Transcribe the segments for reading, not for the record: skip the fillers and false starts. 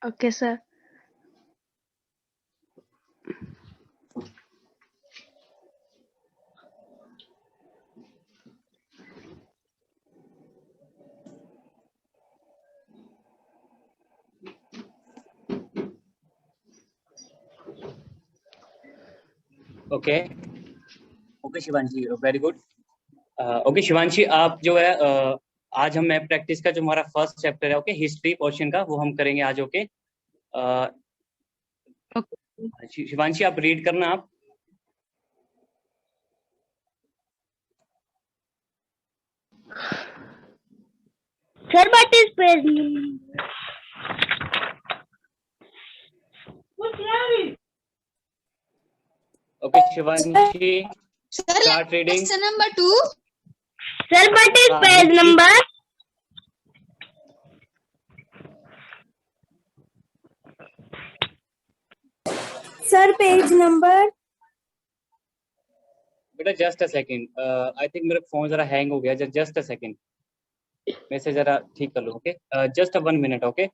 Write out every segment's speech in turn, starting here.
Okay, sir. Okay okay Shivanshi, very good. Okay Shivanshi, आप जो है आज हम मैप प्रैक्टिस का जो हमारा फर्स्ट चैप्टर है, ओके, हिस्ट्री पोर्शन का, वो हम करेंगे आज। ओके शिवांशी, आप रीड करना आप। Sir, what is page? Okay Shivanshi, start reading. Lesson number 2. Sir, what is page history- number? Sir, page number. बेटा just a second, I think मेरा फोन जरा हैंग हो गया, जस्ट अ सेकंड, मैं से जरा ठीक कर लूं। Okay just 1 minute. Okay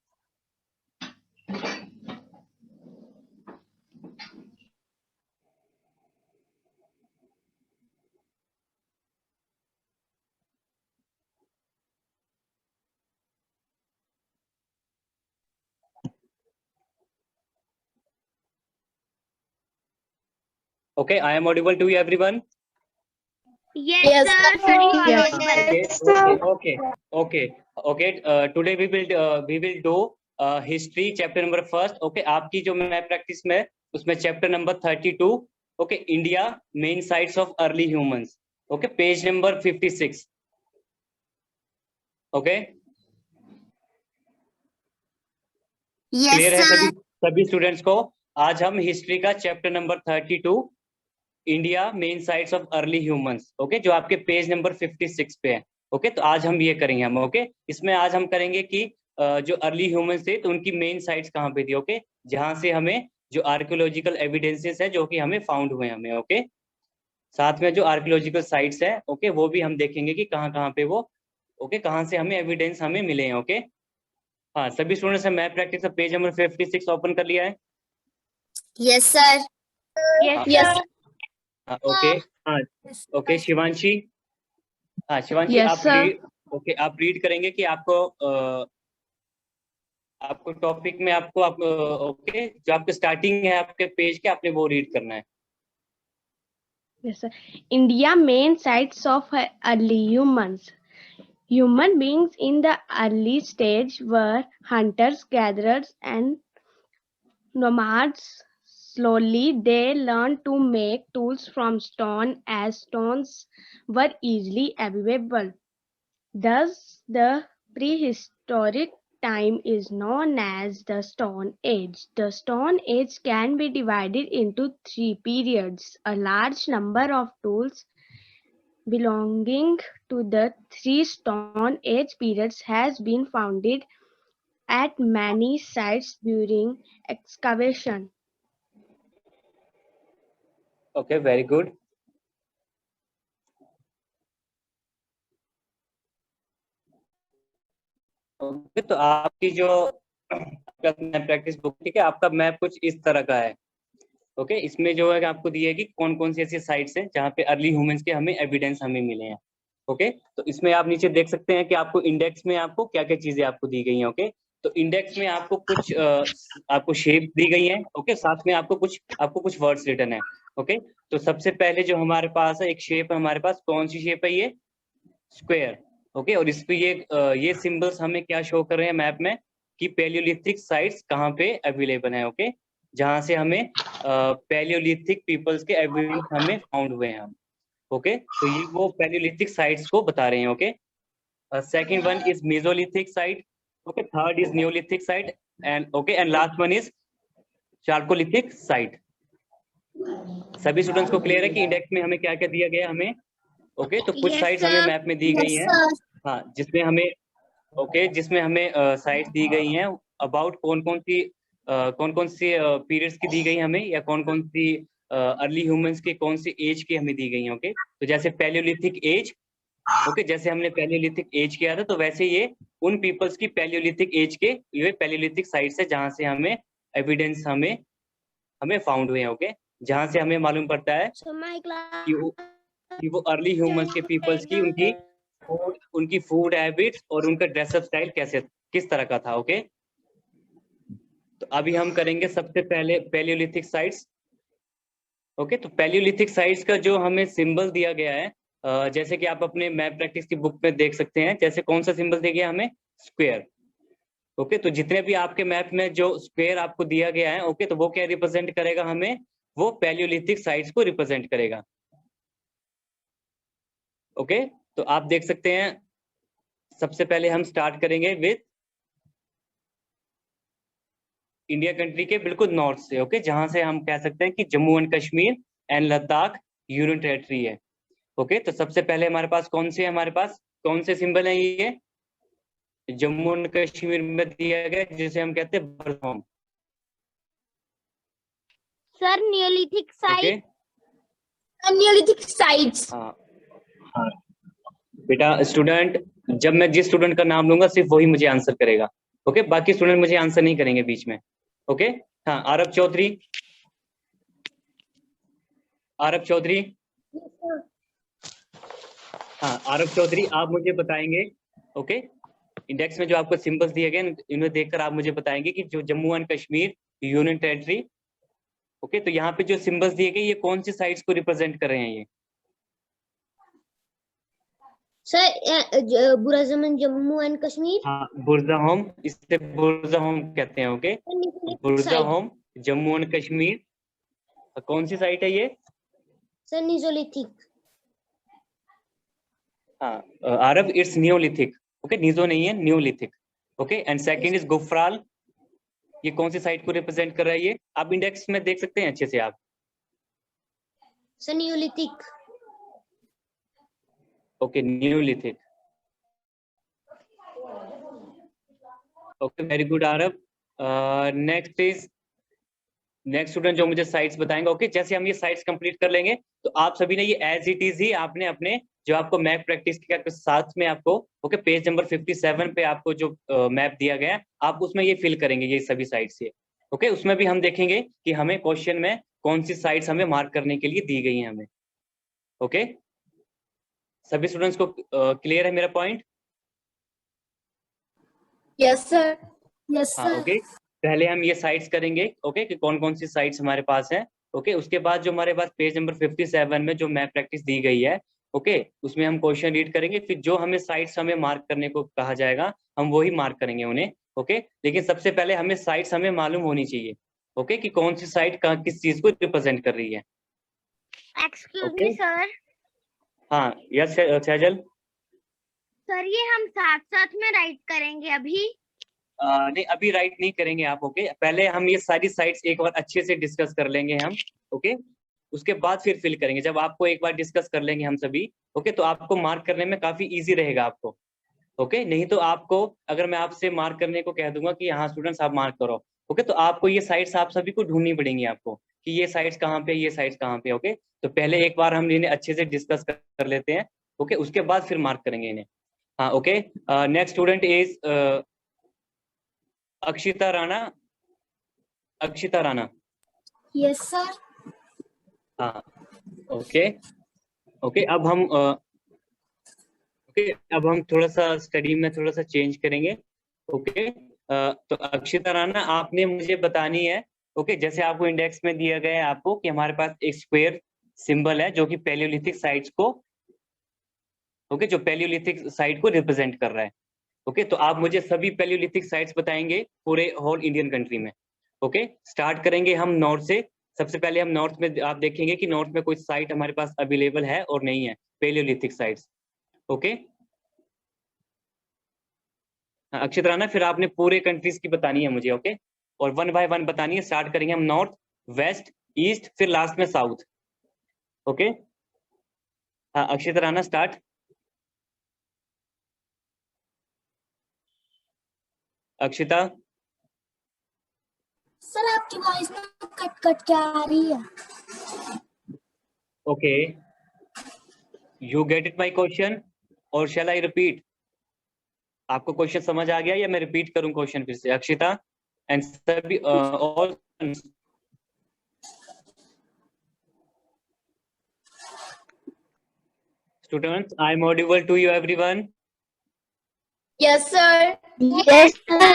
okay, I am audible to everyone? Yes, sir. Okay. Today we will do history chapter number first. Okay, आपकी जो मैप प्रैक्टिस में उसमें chapter number 32, okay, India main sites of early humans, okay, page number 56। Okay Yes, clear है sir. सभी students को? आज हम history का chapter number 32, India main sites of early humans, okay, जो आपके पेज नंबर 56 पे है। ओके तो आज हम ये करेंगे हम। ओके इसमें आज हम करेंगे कि जो अर्ली ह्यूमंस थे तो उनकी मेन साइट्स कहाँ पे थी, ओके, जहाँ से हमें जो आर्कियोलॉजिकल एविडेंसेस है जो कि हमें फाउंड हुए हमें। ओके साथ में जो आर्कियोलॉजिकल साइट्स है, ओके, वो भी हम देखेंगे कि कहाँ पे वो, ओके, कहाँ से हमें एविडेंस हमें मिले हैं। ओके हाँ, सभी स्टूडेंट्स ने मैप प्रैक्टिस का पेज नंबर 56 ओपन कर लिया है? Yes, sir. Yes, हाँ ओके। हाँ ओके शिवांशी, हाँ शिवांशी, Yes, आप sir. ओके आप रीड करेंगे कि आपको आपको टॉपिक में आपको ओके जो आपके स्टार्टिंग है आपके पेज के, आपने वो रीड करना है। Yes, sir. India main sites of early humans. Human beings in the early stage were hunters, gatherers, and nomads. Slowly, they learned to make tools from stone as stones were easily available. Thus, the prehistoric time is known as the Stone Age. The Stone Age can be divided into 3 periods. A large number of tools belonging to the 3 Stone Age periods has been found at many sites during excavation. Okay very good. Okay तो आपकी जो map practice book, ठीक है, आपका map कुछ इस तरह का है। ओके इसमें जो है कि आपको दिया है कि कौन कौन सी ऐसी साइट्स हैं जहाँ पे अर्ली ह्यूमंस के हमें एविडेंस हमें मिले हैं। ओके तो इसमें आप नीचे देख सकते हैं कि आपको इंडेक्स में आपको क्या क्या चीजें आपको दी गई हैं। ओके तो इंडेक्स में आपको कुछ आपको शेप दी गई है। ओके साथ में आपको कुछ वर्ड्स रिटन है। ओके तो सबसे पहले जो हमारे पास है एक शेप है, हमारे पास कौन सी शेप है? ये स्क्वायर। ओके और इस पे ये सिंबल्स हमें क्या शो कर रहे हैं मैप में कि पैलियोलिथिक साइट्स कहाँ पे अवेलेबल हैं। ओके जहाँ से हमें पैलियोलिथिक पीपल्स के एविडेंस हमें फाउंड हुए हैं हम। ओके तो ये वो पैलियोलिथिक साइट्स को बता रहे हैं। Okay second one is Mesolithic site, okay, third is Neolithic site, and last one is chalcolithic site. सभी स्टूडेंट्स को क्लियर है कि इंडेक्स में हमें क्या क्या दिया गया हमें? ओके तो कुछ Yes, साइट्स sir. हमें मैप में दी गई हैं, हाँ, जिसमें हमें साइट्स दी गई हैं अबाउट कौन कौन सी पीरियड्स की दी गई हमें, या कौन कौन सी अर्ली ह्यूमंस के कौन सी एज की हमें दी गई हैं। ओके तो जैसे पैलियोलिथिक एज, ओके, जैसे हमने पैलियोलिथिक एज किया था, तो वैसे ये उन पीपल्स की पैलियोलिथिक एज के ये पैलियोलिथिक साइट्स है जहां से हमें एविडेंस हमें फाउंड हुए हैं। ओके, जहां से हमें मालूम पड़ता है कि वो अर्ली ह्यूमंस के पीपल्स की उनकी फूड हैबिट्स और उनका ड्रेसअप स्टाइल किस तरह का था। ओके, तो अभी हम करेंगे सबसे पहले पैलियोलिथिक साइट्स। ओके, तो पैलियोलिथिक साइट्स का जो हमें सिंबल दिया गया है, जैसे कि आप अपने मैप प्रैक्टिस की बुक में देख सकते हैं, जैसे कौन सा सिंबल दिया गया हमें, स्क्वायर। ओके, तो जितने भी आपके मैप में जो स्क्वायर आपको दिया गया है, ओके, तो वो क्या रिप्रेजेंट करेगा हमें, वो पैलियोलिथिक साइट्स को रिप्रेजेंट करेगा। ओके, तो आप देख सकते हैं, सबसे पहले हम स्टार्ट करेंगे विद इंडिया कंट्री के बिल्कुल नॉर्थ से। ओके, जहां से हम कह सकते हैं कि Jammu and Kashmir and Ladakh union territory है। ओके, तो सबसे पहले हमारे पास कौन से सिंबल है, ये जम्मू एंड कश्मीर में दिया गया, जिसे हम कहते हैं Barham. Sir neolithic okay, Neolithic sites. हाँ बेटा, स्टूडेंट, जब मैं जिस स्टूडेंट का नाम लूंगा सिर्फ वही मुझे आंसर करेगा। ओके, बाकी स्टूडेंट मुझे आंसर नहीं करेंगे बीच में। ओके, हाँ, आरब चौधरी, हाँ आरब चौधरी, आप मुझे बताएंगे। ओके, इंडेक्स में जो आपको सिंबल्स दिए गए, इन्हें देखकर आप मुझे बताएंगे कि जो Jammu and Kashmir union territory, okay, तो यहाँ पे जो सिंबल्स दिए गए, ये कौन सी साइट्स को रिप्रेजेंट कर रहे हैं ये? Sir Burzahom Jammu and Kashmir. हाँ, बुरज़ाहोम, इससे बुरज़ाहोम कहते हैं। ओके, बुरज़ाहोम जम्मू एंड कश्मीर, कौन सी साइट है ये? Sir neolithic. हाँ आरब, इट्स नियोलिथिक। ओके, निजो नहीं है, neolithic. Okay, and second is Gufkral, ये कौन सी साइट को रिप्रेजेंट कर रहा है ये? आप इंडेक्स में देख सकते हैं अच्छे से आप। Sir neolithic. Okay, neolithic. Okay, very good Aarab. Next student जो मुझे साइट्स बताएंगे। ओके, जैसे हम ये साइट्स कंप्लीट कर लेंगे, तो आप सभी ने ये एज इट इज ही आपने अपने जो आपको मैप प्रैक्टिस के साथ में आपको, ओके, पेज नंबर 57 पे आपको जो मैप दिया गया है, आप उसमें ये फिल करेंगे ये सभी साइट्स ये। ओके, उसमें भी हम देखेंगे कि हमें क्वेश्चन में कौन सी साइट्स हमें मार्क करने के लिए दी गई हैं हमें। ओके, सभी स्टूडेंट्स को क्लियर है मेरा पॉइंट? Yes sir. हाँ, ओके, पहले हम ये साइट्स करेंगे। ओके, कि कौन कौन सी साइट्स हमारे पास है। ओके, उसके बाद जो हमारे पास पेज नंबर 57 में जो मैप प्रैक्टिस दी गई है, ओके, उसमें हम क्वेश्चन रीड करेंगे, फिर जो हमें साइट्स हमें मार्क करने को कहा जाएगा, हम वही मार्क करेंगे उन्हें। ओके, लेकिन सबसे पहले हमें साइट्स हमें मालूम होनी चाहिए। ओके, कि कौन सी साइट किस चीज को रिप्रेजेंट कर रही है। एक्सक्यूज ओके, मी सर। हाँ, यस सैजल। सर ये हम साथ साथ में राइट करेंगे अभी। नहीं, अभी राइट नहीं करेंगे आप। ओके, पहले हम ये सारी साइट्स एक बार अच्छे से डिस्कस कर लेंगे हम। ओके, उसके बाद फिर फिल करेंगे। जब आपको एक बार डिस्कस कर लेंगे हम सभी, ओके, तो आपको मार्क करने में काफी इजी रहेगा आपको। ओके, नहीं तो आपको, अगर मैं आपसे मार्क करने को कह दूंगा कि हाँ स्टूडेंट्स आप मार्क करो, ओके, तो आपको ये साइट्स आप सभी को ढूंढनी पड़ेंगी आपको, कि ये साइट्स कहाँ पे, ये साइट्स कहाँ पे। ओके, तो पहले एक बार हम इन्हें अच्छे से डिस्कस कर लेते हैं। ओके, उसके बाद फिर मार्क करेंगे इन्हें। हाँ, okay, next student is Akshita Rana. Yes sir. हाँ, ओके, ओके, अब हम थोड़ा सा स्टडी में थोड़ा सा चेंज करेंगे। ओके, तो अक्षिता राणा, आपने मुझे बतानी है। ओके, जैसे आपको इंडेक्स में दिया गया है आपको कि हमारे पास एक स्क्वायर सिंबल है जो कि पैलियोलिथिक साइट्स को, ओके, जो पैलियोलिथिक साइट को रिप्रेजेंट कर रहा है। ओके, तो आप मुझे सभी पैलियोलिथिक साइट्स बताएंगे पूरे होल इंडियन कंट्री में। ओके, स्टार्ट करेंगे हम नॉर्थ से। सबसे पहले हम नॉर्थ में, आप देखेंगे कि नॉर्थ में कोई साइट हमारे पास अवेलेबल है और नहीं है, पैलियोलिथिक साइट्स। ओके, अक्षित राणा, फिर आपने पूरे कंट्रीज की बतानी है मुझे। ओके, और वन बाय वन बतानी है। स्टार्ट करेंगे हम नॉर्थ, वेस्ट, ईस्ट, फिर लास्ट में साउथ। ओके, हाँ अक्षित राणा, स्टार्ट। अक्षिता। सर आपकी वॉइस में कट कट के आ रही है। Okay, you get it my question? और शैल आई रिपीट? आपको क्वेश्चन समझ आ गया या मैं रिपीट करूं क्वेश्चन फिर से? अक्षिता एंड सभी all students, I am audible to you everyone? Yes, sir. Yes, sir.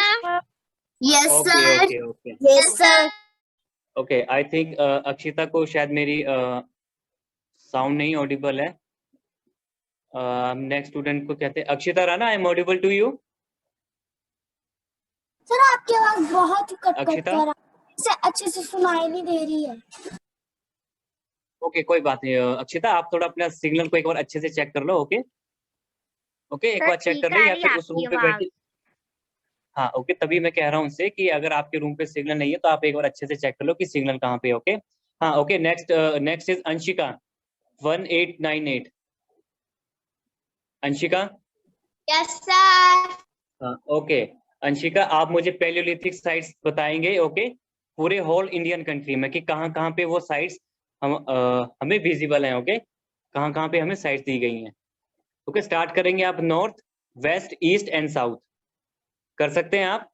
Yes, Okay, sir. okay, okay. Yes, sir. Okay, I think Akshita को शायद मेरी साउंड नहीं ऑडिबल है। नेक्स्ट स्टूडेंट को कहते हैं Akshita Rana, I am audible to you? Sir आपकी आवाज बहुत कट अक्षिता? कर से अच्छे से सुनाई नहीं दे रही है। ओके, कोई बात नहीं। अक्षिता आप थोड़ा अपना सिग्नल को एक बार अच्छे से चेक कर लो। ओके ओके, एक सर बार चेक ठीक कर लो आ या रही फिर है उस आपकी रूम पे आवाज। बैठे। हाँ ओके, तभी मैं कह रहा हूँ उनसे कि अगर आपके रूम पे सिग्नल नहीं है तो आप एक बार अच्छे से चेक कर लो कि सिग्नल कहाँ पे है। ओके हाँ okay, next is Anshika 1898। Anshika? Yes, sir. हाँ ओके, अंशिका आप मुझे पैलियोलिथिक साइट्स बताएंगे। ओके, पूरे होल इंडियन कंट्री में कि कहाँ कहाँ पे वो साइट्स हमें विजिबल हैं। ओके, कहाँ कहाँ पे हमें साइट्स दी गई हैं। ओके, स्टार्ट करेंगे आप north, west, east and south. कर सकते हैं आप?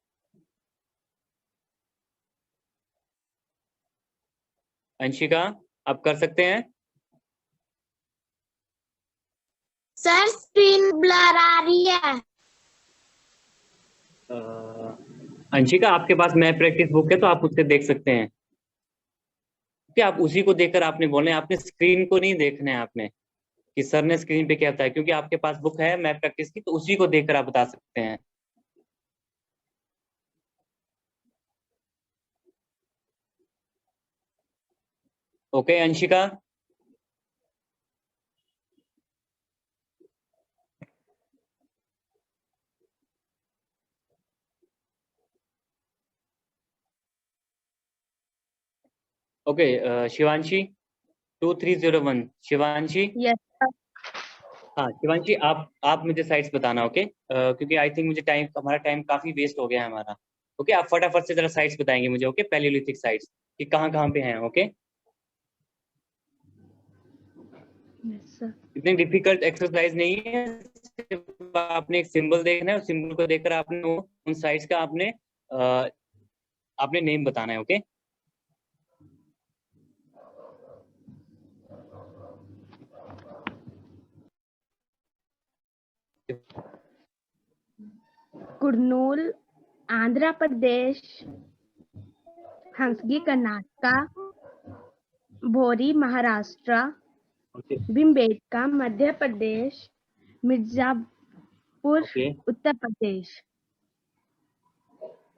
अंशिका आप कर सकते हैं? सर स्क्रीन ब्लर आ रही है। अंशिका आपके पास मैथ प्रैक्टिस बुक है तो आप उससे देख सकते हैं कि आप उसी को देखकर आपने बोलना है, आपने स्क्रीन को नहीं देखना है आपने कि सर ने स्क्रीन पे क्या बताया, क्योंकि आपके पास बुक है मैथ प्रैक्टिस की तो उसी को देखकर आप बता सकते हैं। Okay Anshika? Okay Shivanshi 2301। Shivanshi? Yes, sir. हाँ शिवांशी आप मुझे साइट्स बताना। ओके क्योंकि आई थिंक मुझे हमारा टाइम काफी वेस्ट हो गया है हमारा। ओके आप फटाफट से जरा साइट्स बताएंगे मुझे। ओके पैलियोलिथिक साइट्स कि कहाँ कहाँ पे हैं। Okay Yes, sir. इतनी डिफिकल्ट एक्सरसाइज नहीं है, सिर्फ आपने एक सिंबल देखना है, उस सिंबल को देखकर आपने उन साइट्स का आपने नेम बताना है। Okay Kurnool, Andhra Pradesh, Hansgi, Karnataka, Bhori, Maharashtra, okay Bhimbetka, Madhya Pradesh, Mirzapur, okay Uttar Pradesh.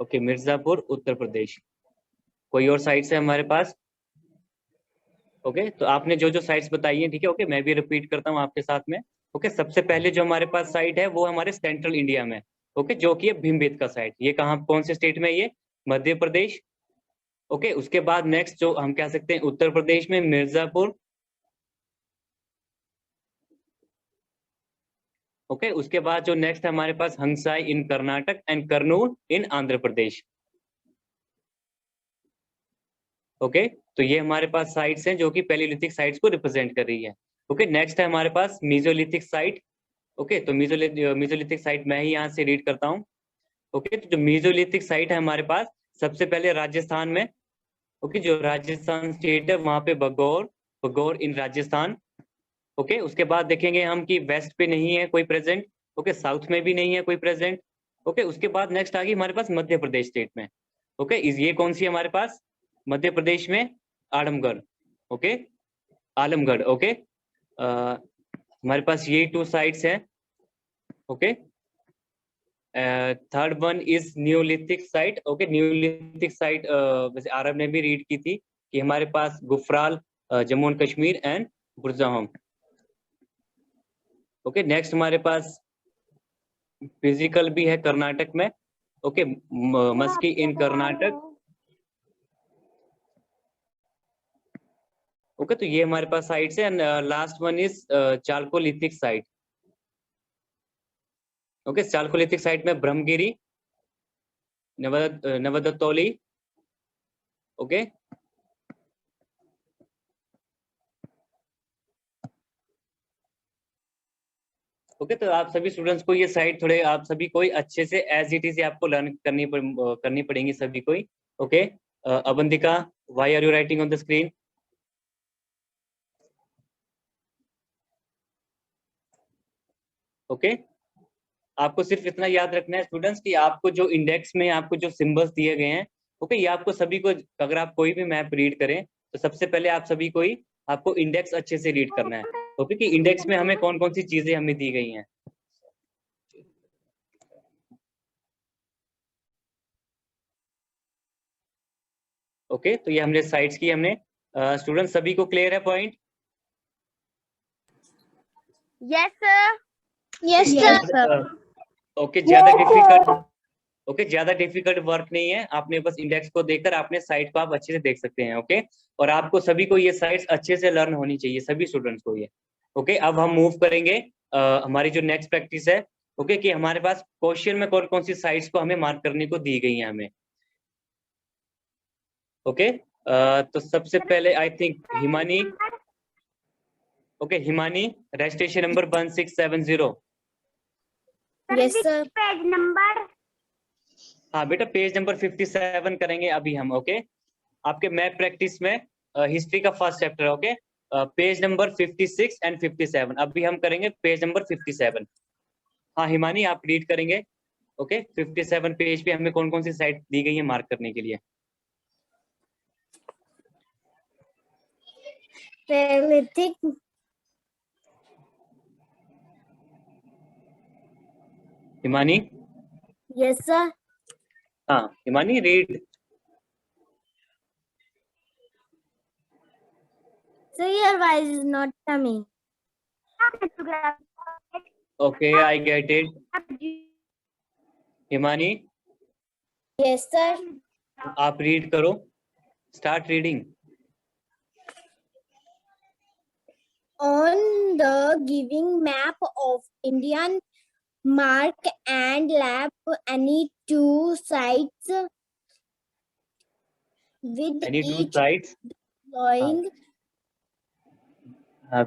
Okay, Mirzapur Uttar Pradesh. कोई और साइट्स है हमारे पास? ओके तो आपने जो जो साइट्स बताई हैं, ठीक है। ओके मैं भी रिपीट करता हूँ आपके साथ में। ओके सबसे पहले जो हमारे पास साइट है वो हमारे सेंट्रल इंडिया में, ओके जो कि है भीमबेटका साइट। ये कहाँ कौन से स्टेट में है ये? मध्य प्रदेश। ओके उसके बाद नेक्स्ट जो हम कह सकते हैं उत्तर प्रदेश में मिर्जापुर। ओके उसके बाद जो नेक्स्ट है हमारे पास Hunsgi in Karnataka and Kurnool in Andhra Pradesh. Okay तो ये हमारे पास साइट्स हैं जो कि पैलियोलिथिक साइट्स को रिप्रेजेंट कर रही है। ओके नेक्स्ट है हमारे पास मीजोलिथिक साइट। ओके तो मीजोलिथिक साइट मैं ही यहाँ से रीड करता हूँ। ओके तो जो मीजोलिथिक साइट है हमारे पास सबसे पहले राजस्थान में। ओके जो राजस्थान स्टेट है वहां पे बगौर इन राजस्थान। ओके उसके बाद देखेंगे हम कि वेस्ट पे नहीं है कोई प्रेजेंट। ओके साउथ में भी नहीं है कोई प्रेजेंट। ओके उसके बाद नेक्स्ट आ गई हमारे पास मध्य प्रदेश स्टेट में। ओके ये कौन सी है हमारे पास? मध्य प्रदेश में आलमगढ़। ओके आलमगढ़। ओके हमारे पास ये 2 साइट्स हैं। Okay third one is neolithic site. Okay neolithic site वैसे आरब ने भी रीड की थी कि हमारे पास Gufkral Jammu and Kashmir and Burzahom. Okay next हमारे पास फिजिकल भी है कर्नाटक में। Okay Maski in Karnataka. Okay तो ये हमारे पास साइट्स है। Last one is chalcolithic site. Okay chalcolithic site में ब्रह्मगिरी, नवदत्तौली। ओके ओके, तो आप सभी स्टूडेंट्स को ये साइट थोड़े आप सभी को अच्छे से एज इट इज आपको लर्न करनी पड़ेंगी सभी को। Okay, Avantika, why are you writing on the screen? Okay, आपको सिर्फ इतना याद रखना है स्टूडेंट्स कि आपको जो इंडेक्स में आपको जो सिंबल्स दिए गए हैं, ओके, ये आपको सभी को, अगर आप कोई भी मैप रीड करें तो सबसे पहले आप सभी को ही आपको इंडेक्स अच्छे से रीड करना है। ओके, कि इंडेक्स में हमें कौन कौन सी चीजें हमें दी गई हैं। ओके, तो ये हमने साइट्स की हमने स्टूडेंट सभी को क्लियर है point? Yes sir. Yes, sir. Okay, ज्यादा डिफिकल्ट वर्क नहीं है, आपने बस इंडेक्स को देखकर आपने साइट को आप अच्छे से देख सकते हैं। ओके, और आपको सभी को ये साइट्स अच्छे से लर्न होनी चाहिए, सभी स्टूडेंट्स को ये। ओके, अब हम मूव करेंगे हमारी जो नेक्स्ट प्रैक्टिस है। ओके, कि हमारे पास क्वेश्चन में कौन कौन सी साइट्स को हमें मार्क करने को दी गई है हमें। ओके, तो सबसे पहले I think Himani. Okay, Himani, registration number 1670। Yes, sir. Page number. हाँ बेटा, पेज नंबर 57 करेंगे अभी हम। ओके, आपके मैथ प्रैक्टिस में हिस्ट्री का first chapter. Okay, page number 56 and 57 अभी हम करेंगे पेज नंबर 57। हाँ हिमानी, आप रीड करेंगे। ओके, 57 पेज पे हमें कौन कौन सी साइट दी गई है मार्क करने के लिए। Paleolithic, हिमानी? yes, sir. हाँ Himani, read. So your voice is not coming. Okay, I get it. Himani, Yes, sir. आप रीड करो, start reading. On the giving map of Indian, mark and lap any two sites with any two each sites showing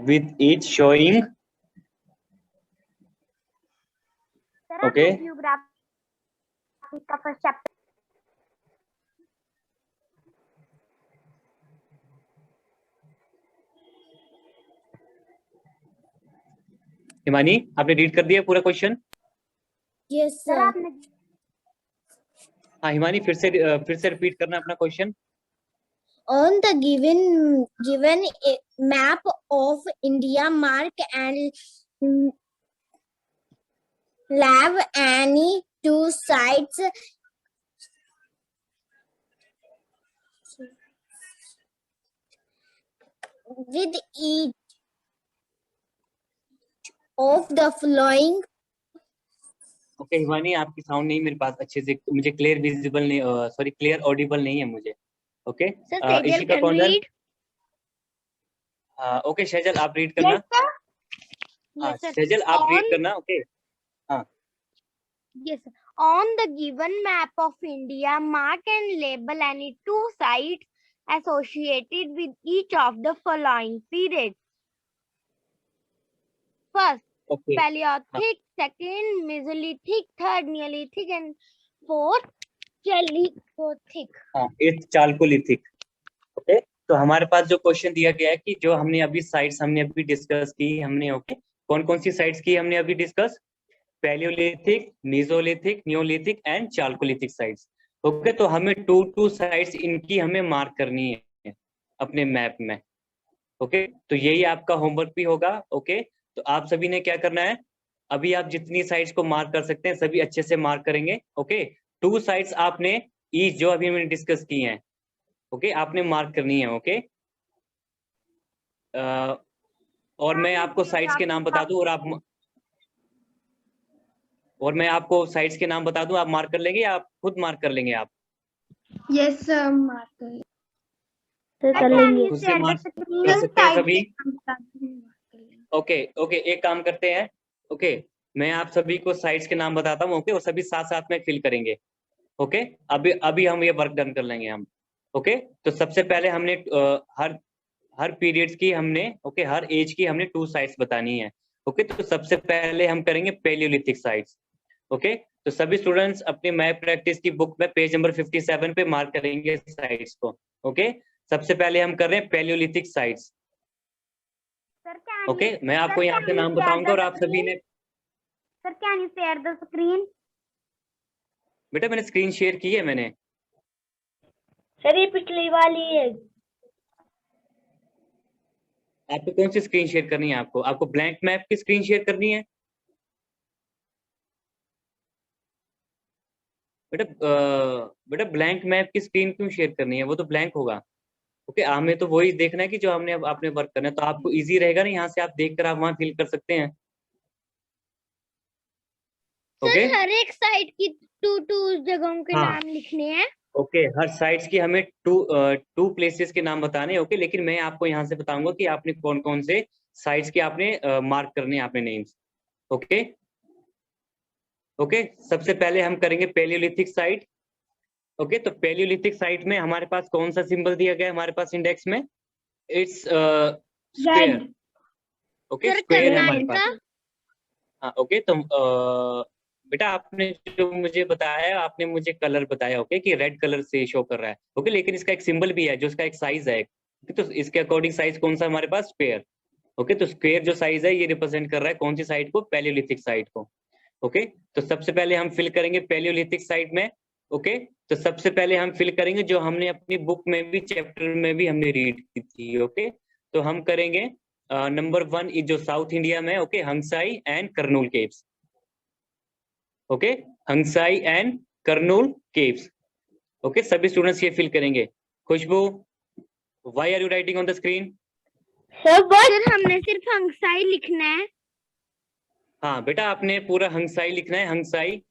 with each showing। Okay. Geography का first chapter. Himani, आपने read कर दिया पूरा question? yes, sir sir. आपने हाँ हिमानी, फिर से repeat करना अपना question. On the given map of India, mark and lab any two sites with each of the following. Okay Himani, आपकी साउंड नहीं मेरे पास अच्छे से, मुझे क्लियर विजिबल नहीं, सॉरी क्लियर ऑडिबल नहीं है मुझे। ओके, इशिका कौंडल। ओके शैजल, आप रीड करना। हाँ शैजल, आप रीड करना। Okay, Yes, sir. On the given map of India, mark and label any two sites associated with each of the following periods. First, okay, Paleolithic, second, Mesolithic, third, Neolithic, and fourth, Chalcolithic. हाँ इस Chalcolithic. Okay, तो हमारे पास जो question दिया गया है कि जो हमने अभी साइट्स हमने अभी डिस्कस की हमने। ओके, कौन कौन सी साइट्स की हमने अभी discuss? Palaeolithic, mesolithic, Neolithic and Chalcolithic sites. Okay, तो हमें टू साइट्स इनकी हमें मार्क करनी है अपने मैप में। ओके, तो यही आपका होमवर्क भी होगा। ओके, तो आप सभी ने क्या करना है, अभी आप जितनी साइट्स को मार्क कर सकते हैं सभी अच्छे से मार्क करेंगे। ओके, टू साइट्स आपने ईच जो अभी हमने डिस्कस की हैं, ओके, आपने मार्क करनी है। ओके, और मैं आपको साइट्स के नाम बता दूं और मैं आपको साइट्स के नाम बता दूं, आप मार्क कर लेंगे या आप खुद मार्क कर लेंगे? आप यस सर, मार्क कर लेंगे। खुद से मार्क कर सकते हैं सभी? ओके ओके, एक काम करते हैं। ओके, मैं आप सभी को साइट्स के नाम बताता हूँ। ओके, वो सभी साथ साथ में फिल करेंगे। ओके, अभी हम ये वर्क डन कर लेंगे हम। ओके, तो सबसे पहले हमने हर पीरियड्स की हमने, ओके, हर एज की हमने टू साइट्स बतानी है। ओके, तो सबसे पहले हम करेंगे पैलियोलिथिक साइट्स। ओके, तो सभी स्टूडेंट्स अपनी मैप प्रैक्टिस की बुक में पेज नंबर 57 पे मार्क करेंगे साइट्स को। ओके, सबसे पहले हम कर रहे हैं Palaeolithic sites. Sir, can okay, you, मैं आपको sir, यहाँ can पे you नाम share बताऊंगा the और आप सभी screen? ने, Sir, can you share the screen? बेटा मैंने स्क्रीन शेयर की है मैंने। सर ये पिछली वाली है। आपको कौन सी स्क्रीन शेयर करनी है? आपको ब्लैंक मैप की स्क्रीन शेयर करनी है बेटा ब्लैंक मैप की स्क्रीन क्यों शेयर करनी है? वो तो ब्लैंक होगा। ओके, हमें तो वही देखना है कि जो हमने अब आपने वर्क करना है, तो आपको इजी रहेगा ना, यहाँ से आप देखकर आप वहाँ फिल कर सकते हैं। ओके, सर हर एक साइट की टू जगहों के हाँ। नाम लिखने हैं। ओके, हर साइट्स की हमें टू प्लेसेस के नाम बताने। ओके, लेकिन मैं आपको यहाँ से बताऊंगा कि आपने कौन कौन से साइट्स के आपने मार्क करने हैं, आपने नेम्स। ओके ओके, सबसे पहले हम करेंगे पैलियोलिथिक साइट। ओके, तो पैलियोलिथिक साइट में हमारे पास कौन सा सिंबल दिया गया है हमारे पास इंडेक्स में? Its square. Okay, sir square है हमारे पास। कर्नाटका। हाँ, ओके, तो बेटा आपने जो मुझे बताया, आपने मुझे कलर बताया, ओके, कि रेड कलर से शो कर रहा है। ओके, लेकिन इसका एक सिंबल भी है जो इसका एक साइज है। तो इसके अकॉर्डिंग साइज कौन सा हमारे पास? स्क्वायर। ओके, तो स्क्वायर जो साइज है ये रिप्रेजेंट कर रहा है कौन सी साइट को? पैलियोलिथिक साइट को। ओके, तो सबसे पहले हम फिल करेंगे पैलियोलिथिक साइट में। ओके, तो सबसे पहले हम फिल करेंगे जो हमने अपनी बुक में भी, चैप्टर में भी हमने रीड की थी। ओके, तो हम करेंगे नंबर 1 जो साउथ इंडिया में, okay, Hunsgi and Kurnool caves. Okay, Hunsgi and Kurnool caves. Okay, सभी स्टूडेंट्स ये फिल करेंगे। Khushboo, why are you writing on the screen? Sir हमने सिर्फ हंसाई लिखना है। हाँ बेटा, आपने पूरा हंसाई लिखना है, हंसाई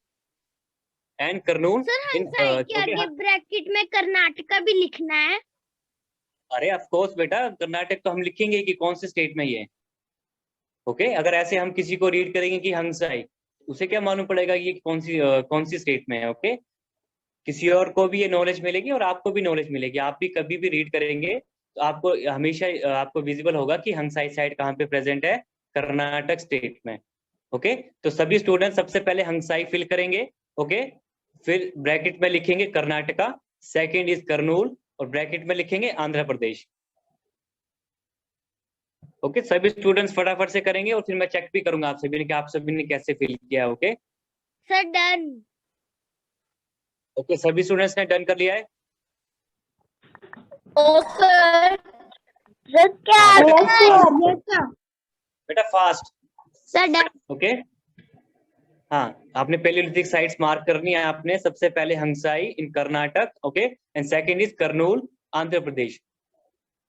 एंड करनूल। सर हंसाई के आगे ब्रैकेट में कर्नाटका भी लिखना है। अरे ऑफ कोर्स बेटा, कर्नाटक तो हम लिखेंगे कि कौन से स्टेट में ये। ओके, अगर ऐसे हम किसी को रीड करेंगे कि हंसाई, उसे क्या मालूम पड़ेगा ये कौन सी स्टेट में है? ओके, किसी और को भी ये नॉलेज मिलेगी और आपको भी नॉलेज मिलेगी। आप भी कभी भी रीड करेंगे तो आपको हमेशा आपको विजिबल होगा कि हंसाई साइड कहाँ पे प्रेजेंट है? कर्नाटक स्टेट में। ओके, तो सभी स्टूडेंट सबसे पहले हंसाई फिल करेंगे। ओके, फिर ब्रैकेट में लिखेंगे कर्नाटका, सेकंड इज करनूल, और ब्रैकेट में लिखेंगे आंध्र प्रदेश। ओके, सभी स्टूडेंट्स फटाफट से करेंगे और फिर मैं चेक भी करूंगा आप सभी ने कि आप सभी ने कैसे फिल किया। Okay sir done. ओके, सभी स्टूडेंट्स ने डन कर लिया है? सर बेटा फास्ट। Sir done. ओके, हाँ, आपने पैलियोलिथिक साइट्स मार्क करनी है। आपने सबसे पहले Hunsgi in Karnataka, okay, and second is Kurnool, Andhra Pradesh.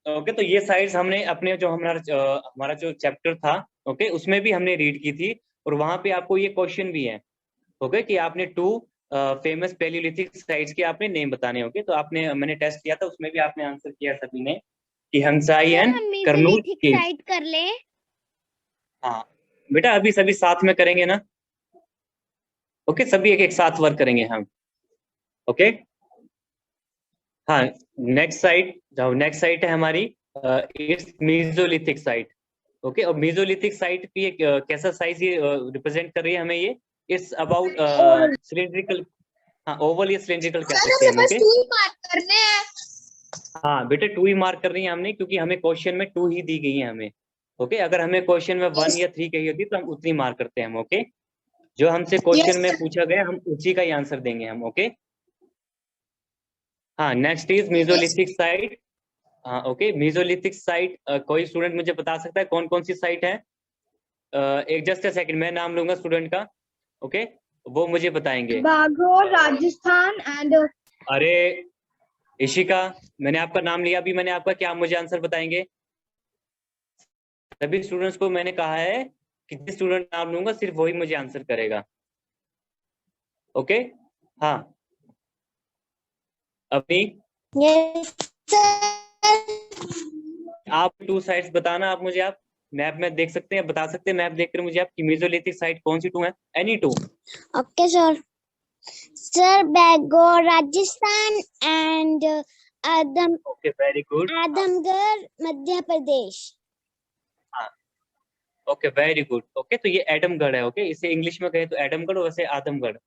Okay, तो ये साइट्स हमने अपने जो हमारा जो चैप्टर था, ओके, उसमें भी हमने रीड की थी, और वहां पे आपको ये क्वेश्चन भी है, ओके, कि आपने 2 फेमस पैलियोलिथिक साइट्स के आपने नेम बताने होंगे। तो आपने, मैंने टेस्ट किया था, उसमें भी आपने आंसर किया सभी ने कि हंसाई सर एंड हम करनूल मेसोलिथिक केव्स। साइट कर ले। हाँ बेटा, अभी सभी साथ में करेंगे ना? ओके, सभी एक एक साथ वर्क करेंगे हम। ओके, हाँ, नेक्स्ट साइट है हमारी इट्स मेसोलिथिक साइट। ओके, और मेसोलिथिक साइट भी एक कैसा साइज ये रिप्रेजेंट कर रही है हमें? ये इट्स अबाउट सिलिंड्रिकल, हाँ, ओवल या सिलिंड्रिकल कह सकते हैं हम। ओके, मार्क करने हैं। हाँ बेटे, 2 ही मार्क कर रही है हमने, क्योंकि हमें क्वेश्चन में 2 ही दी गई है हमें। ओके, अगर हमें क्वेश्चन में 1 या 3 कही होती तो हम उतनी मार्क करते हैं हम। ओके, जो हमसे क्वेश्चन में पूछा गया हम उसी का ही आंसर देंगे हम। ओके, हाँ, नेक्स्ट इज मेसोलिथिक साइट। हाँ, ओके, मेसोलिथिक साइट कोई स्टूडेंट मुझे बता सकता है कौन कौन सी साइट है? एक जस्ट अ सेकंड, मैं नाम लूंगा स्टूडेंट का। ओके, वो मुझे बताएंगे। बाघोर, राजस्थान एंड अरे इशिका, मैंने आपका नाम लिया अभी, मैंने आपका, क्या आप मुझे आंसर बताएंगे? सभी स्टूडेंट्स को मैंने कहा है कि जिस स्टूडेंट नाम लूंगा सिर्फ वही मुझे आंसर करेगा। ओके, हाँ, अभी आप 2 साइट्स बताना। आप मुझे, आप मैप में देख सकते हैं, बता सकते हैं मैप देखकर मुझे आप कि मेसोलिथिक साइट कौन सी 2 है? Any 2। Okay sir. Sir Bangalore Rajasthan and okay, very good. Adamgarh Madhya Pradesh. हाँ, ओके वेरी गुड। ओके तो ये एडमगढ़ है। ओके इसे इंग्लिश में कहे तो एडमगढ़, वैसे आदमगढ़।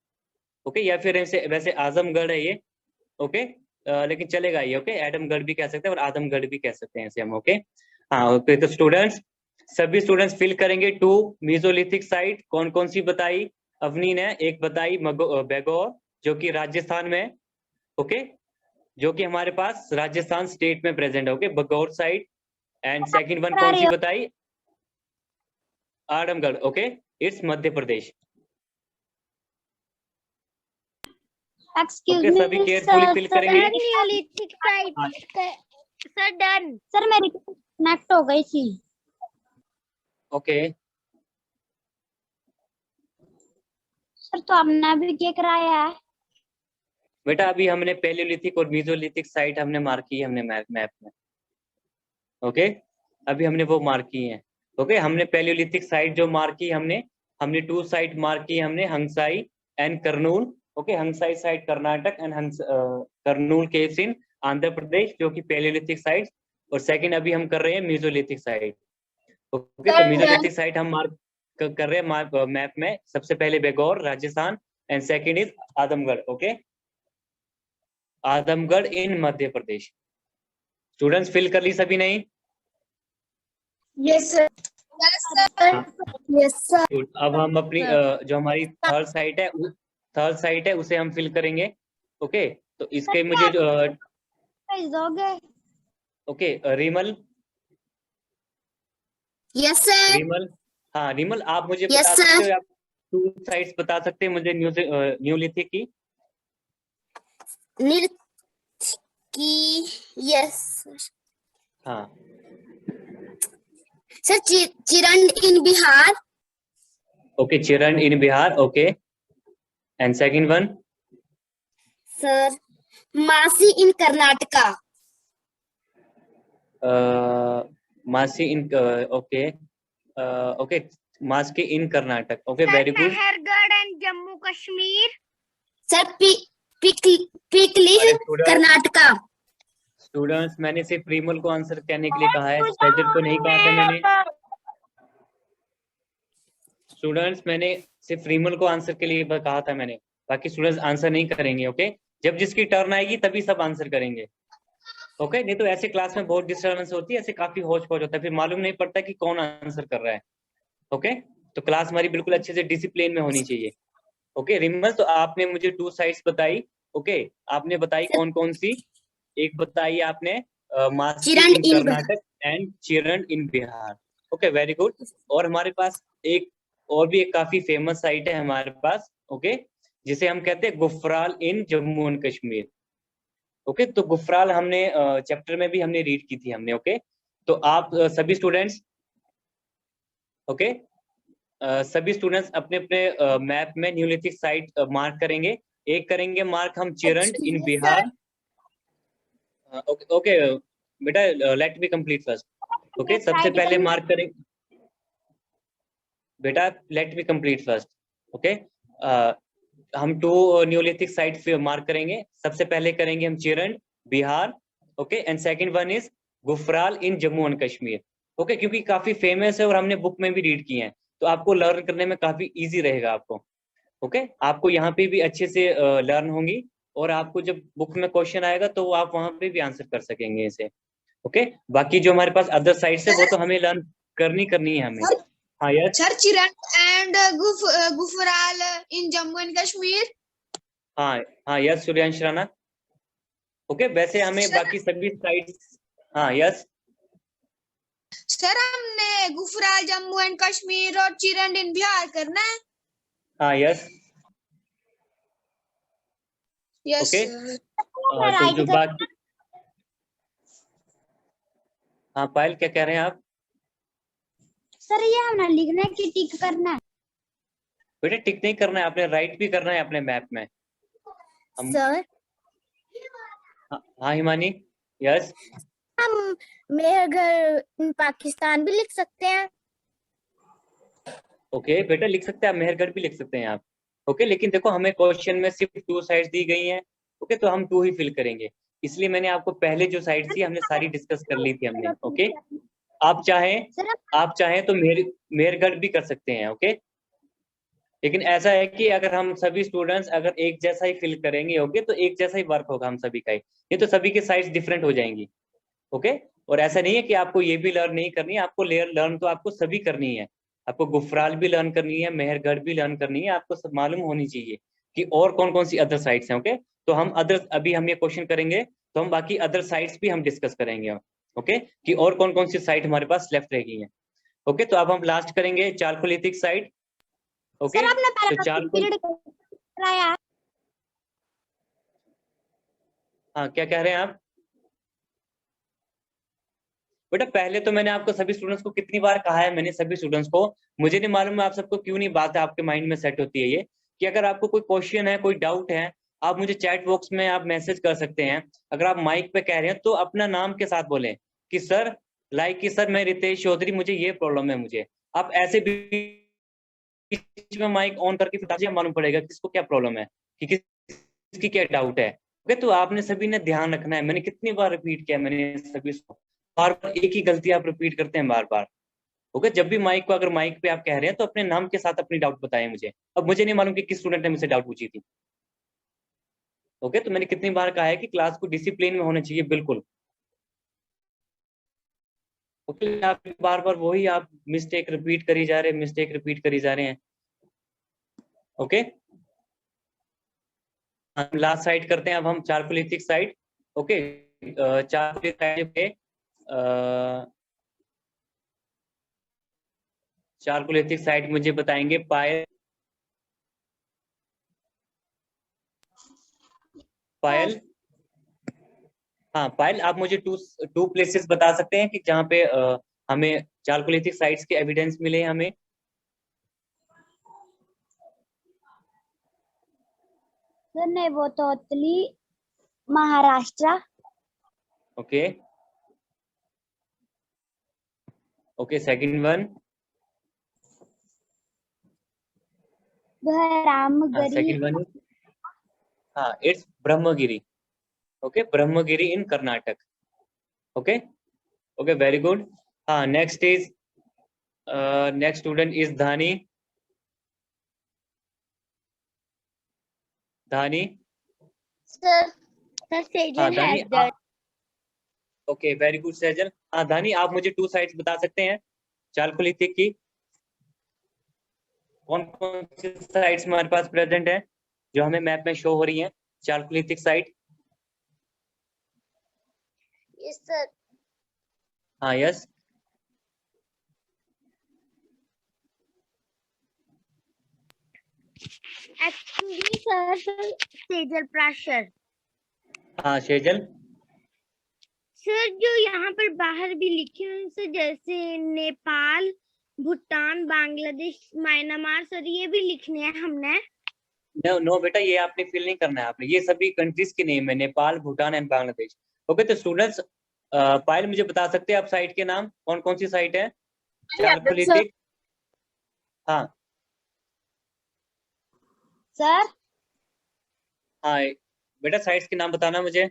ओके या फिर ऐसे वैसे आजमगढ़ है ये। ओके लेकिन चलेगा ये। ओके एडमगढ़ भी कह सकते हैं और आदमगढ़ भी कह सकते हैं इसे हम। ओके हाँ ओके तो स्टूडेंट्स, सभी स्टूडेंट्स फिल करेंगे 2 मीजोलिथिक साइट। कौन कौन सी बताई? अवनी ने एक बताई बेगौर, जो कि राजस्थान में है। ओके जो कि हमारे पास राजस्थान स्टेट में प्रेजेंट है। Okay Bagor site. And second one कौन सी बताई? Adamgarh. Okay it's Madhya Pradesh. Excuse okay me सभी केयरफुली फिल करेंगे। Neolithic site sir done. Sir मेरी कनेक्ट हो गई थी। ओके सर तो आपने अभी क्या कराया है? बेटा अभी हमने पैलियोलिथिक और मीजोलिथिक साइट हमने मार्क की है हमने मैप में। ओके अभी हमने वो मार्क की है। ओके हमने पैलियोलिथिक साइट जो मार्क की हमने 2 साइट मार्क की हमने, Hunsgi and Kurnool. Okay Hunsgi site Karnataka and Kurnool caves in Andhra Pradesh, जो कि पैलियोलिथिक साइट। और सेकंड अभी हम कर रहे हैं मीजोलिथिक साइट। ओके तो मीजोलिथिक साइट हम मार्क कर रहे हैं मैप में। सबसे पहले Bagor Rajasthan and second is Adamgarh. Okay Adamgarh in Madhya Pradesh. Students fill कर ली सभी? नहीं yes sir. Yes sir. Good. अब हम अपनी जो हमारी थर्ड साइट है उसे हम फिल करेंगे। ओके तो इसके मुझे भेज दोगे? Okay Rimmel. Yes sir. Rimmel हाँ रिमल आप मुझे Yes, बता sir. सकते हो? आप 2 साइट्स बता सकते हैं मुझे न्यूलिथिक की? की यस हाँ sir. Chirand in Bihar. Okay Chirand in Bihar. Okay and second one? Sir Maski in Karnataka. Maski in okay okay Maski in Karnataka. Okay sir very good. Mehrgarh and Jammu Kashmir. Sir पिकली कर्नाटका। स्टूडेंट्स मैंने सिर्फ रिमल को आंसर कहने के लिए कहा है, सैजद को नहीं कहा था मैंने। स्टूडेंट्स मैंने सिर्फ रिमल को आंसर के लिए कहा था मैंने, बाकी स्टूडेंट्स आंसर नहीं करेंगे। ओके जब जिसकी टर्न आएगी तभी सब आंसर करेंगे। ओके नहीं तो ऐसे क्लास में बहुत डिस्टर्बेंस होती है, ऐसे काफी होच पोच होता है, फिर मालूम नहीं पड़ता कि कौन आंसर कर रहा है। ओके तो क्लास हमारी बिल्कुल अच्छे से डिसिप्लिन में होनी चाहिए। ओके रिमल तो आपने मुझे 2 साइट्स बताई। ओके आपने बताई कौन कौन सी? एक बताई आपने Maski Chirand in in Karnataka and Chirand in Bihar. Okay very good. और हमारे पास एक और भी एक काफी फेमस साइट है हमारे पास। ओके जिसे हम कहते हैं Gufkral in Jammu and Kashmir. Okay तो गुफराल हमने चैप्टर में भी हमने रीड की थी हमने। ओके तो आप सभी स्टूडेंट्स ओके सभी स्टूडेंट्स अपने अपने मैप में न्यूलिथिक साइट मार्क करेंगे। एक करेंगे मार्क हम चिरण इन बिहार। ओके ओके बेटा let me complete first. Okay सबसे पहले मार्क करेंगे बेटा, let me complete first. Okay हम 2 न्यूलिथिक साइट मार्क करेंगे। सबसे पहले करेंगे हम Chirand Bihar. Okay and second one is Gufkral in Jammu and Kashmir. Okay क्योंकि काफी फेमस है और हमने बुक में भी रीड किए हैं, तो आपको लर्न करने में काफी इजी रहेगा आपको। ओके आपको यहाँ पे भी अच्छे से लर्न होंगी, और आपको जब बुक में क्वेश्चन आएगा तो आप वहां पे भी आंसर कर सकेंगे इसे। ओके बाकी जो हमारे पास अदर साइट्स है वो तो हमें लर्न करनी है हमें। हाँ yes sir Chirand and Gufkral in Jammu and Kashmir. हाँ यस सूर्यांश राणा। ओके वैसे हमें सर- बाकी सभी साइट्स हाँ यस सर हमने गुफराल जम्मू एंड कश्मीर और चिरण इन बिहार करना है। हाँ यस यस ओके सर। तो जो बाकी हाँ पायल क्या कह रहे हैं आप? सर ये हमने लिखना है कि टिक करना है? बेटा टिक नहीं करना है, आपने राइट भी करना है अपने मैप में। हम सर हाँ हिमानी यस हम मेरे घर इन पाकिस्तान भी लिख सकते हैं? ओके बेटा लिख सकते हैं आप, मेहरगढ़ भी लिख सकते हैं आप। ओके लेकिन देखो हमें क्वेश्चन में सिर्फ 2 साइड्स दी गई हैं। ओके तो हम 2 ही फिल करेंगे, इसलिए मैंने आपको पहले जो साइड थी हमने सारी डिस्कस कर ली थी हमने। ओके आप चाहें सर तो मेहरगढ़ भी कर सकते हैं। ओके, लेकिन ऐसा है कि अगर हम सभी स्टूडेंट्स अगर एक जैसा ही फिल करेंगे ओके, तो एक जैसा ही वर्क होगा हम सभी का ही, ये तो सभी के साइज डिफरेंट हो जाएंगी। ओके, और ऐसा नहीं है कि आपको ये भी लर्न नहीं करनी है, आपको लर्न तो आपको सभी करनी है। आपको गुफराल भी लर्न करनी है, मेहरगढ़ भी लर्न करनी है, आपको सब मालूम होनी चाहिए कि और कौन कौन सी अदर साइट्स हैं। ओके, तो हम अदर अभी हम ये क्वेश्चन करेंगे तो हम बाकी अदर साइट्स भी हम डिस्कस करेंगे। ओके, कि और कौन कौन सी साइट हमारे पास लेफ्ट रह गई हैं। ओके, तो अब हम लास्ट करेंगे चारकोलिथिक साइट। ओके, सर आपने तो पैरालॉजिक पीरियड कराया है? हाँ, क्या कह रहे हैं आप बेटा? पहले तो मैंने आपको सभी स्टूडेंट्स को कितनी बार कहा है, मैंने सभी स्टूडेंट्स को, मुझे नहीं मालूम है आप सबको क्यों नहीं बात है आपके माइंड में सेट होती है ये, कि अगर आपको कोई क्वेश्चन है, कोई डाउट है, आप मुझे चैट बॉक्स में आप मैसेज कर सकते हैं। अगर आप माइक पे कह रहे हैं तो अपना नाम के साथ बोलें कि सर, लाइक कि सर मैं रितेश चौधरी, मुझे ये प्रॉब्लम है। मुझे आप ऐसे बीच में माइक ऑन करके फिर मालूम पड़ेगा किसको क्या प्रॉब्लम है, कि किसकी क्या डाउट है। ओके, तो आपने सभी ने ध्यान रखना है। मैंने कितनी बार रिपीट किया, मैंने सभी बार बार एक ही गलती आप रिपीट करते हैं बार बार। ओके, जब भी माइक को अगर माइक पे आप कह रहे हैं तो अपने नाम के साथ अपनी डाउट बताएं मुझे। अब मुझे नहीं मालूम कि किस स्टूडेंट ने मुझसे डाउट पूछी थी। ओके, तो मैंने कितनी बार कहा है कि क्लास को डिसिप्लिन में होना चाहिए बिल्कुल। ओके, आप बार बार वही आप मिस्टेक रिपीट करी जा रहे हैं, मिस्टेक रिपीट करी जा रहे हैं। ओके, हम लास्ट साइड करते हैं। अब हम chalcolithic side. Okay, chalcolithic side पे चारकोलिथिक साइड मुझे बताएंगे पायल। पायल, हाँ पायल, आप मुझे टू प्लेसेस बता सकते हैं कि जहाँ पे हमें चारकोलिथिक साइट्स के एविडेंस मिले हमें? सर नहीं, वो तोतली Maharashtra. Okay, okay, second one? वो है रामगिरी। सेकंड वन, हाँ it's Brahmagiri. Okay, Brahmagiri in Karnataka. Okay, okay, very good. हाँ, next is next student is Dhani. Dhani, sir हाँ Sejal Dhani has that. Okay, very good Sejal. हाँ धानी, आप मुझे टू साइट्स बता सकते हैं चारकोलिथिक की? कौन कौन सी साइट्स हमारे पास प्रेजेंट है जो हमें मैप में शो हो रही है चारकोलिथिक साइट? Yes sir. हाँ, yes. Actually sir Sejal Parashar. हाँ शेजल। सर जो यहाँ पर बाहर भी लिखे हैं सर, जैसे नेपाल, भूटान, बांग्लादेश, म्यांमार, सर ये भी लिखने हैं हमने। नो नो बेटा, ये आपने फिल नहीं करना है। आपने ये सभी कंट्रीज के नेम है, नेपाल, भूटान एंड बांग्लादेश। ओके, तो स्टूडेंट्स पायल मुझे बता सकते हैं आप साइट के नाम कौन कौन सी साइट है चारकोलिथिक? हाँ सर हाँ बेटा, साइट्स के नाम बताना मुझे।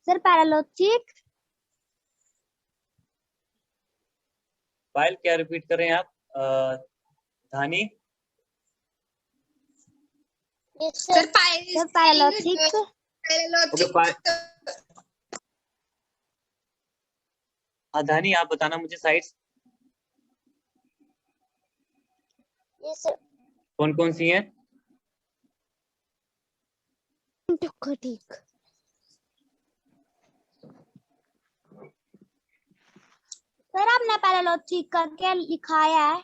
सर पैरालॉजिक। पायल क्या रिपीट कर रहे हैं आप? धानी, सर पायल सर पैरालॉजिक। ओके हाँ धानी, आप बताना मुझे साइट्स यस सर। कौन कौन सी हैं? ठीक। सर आपने पैरालॉजिक करके लिखाया है।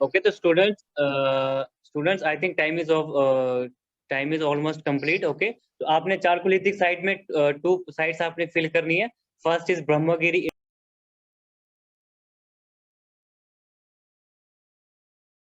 ओके, तो students I think time is almost complete. Okay, तो आपने चारकोलिथिक साइट में टू साइट्स आपने फिल करनी है। First is Brahmagiri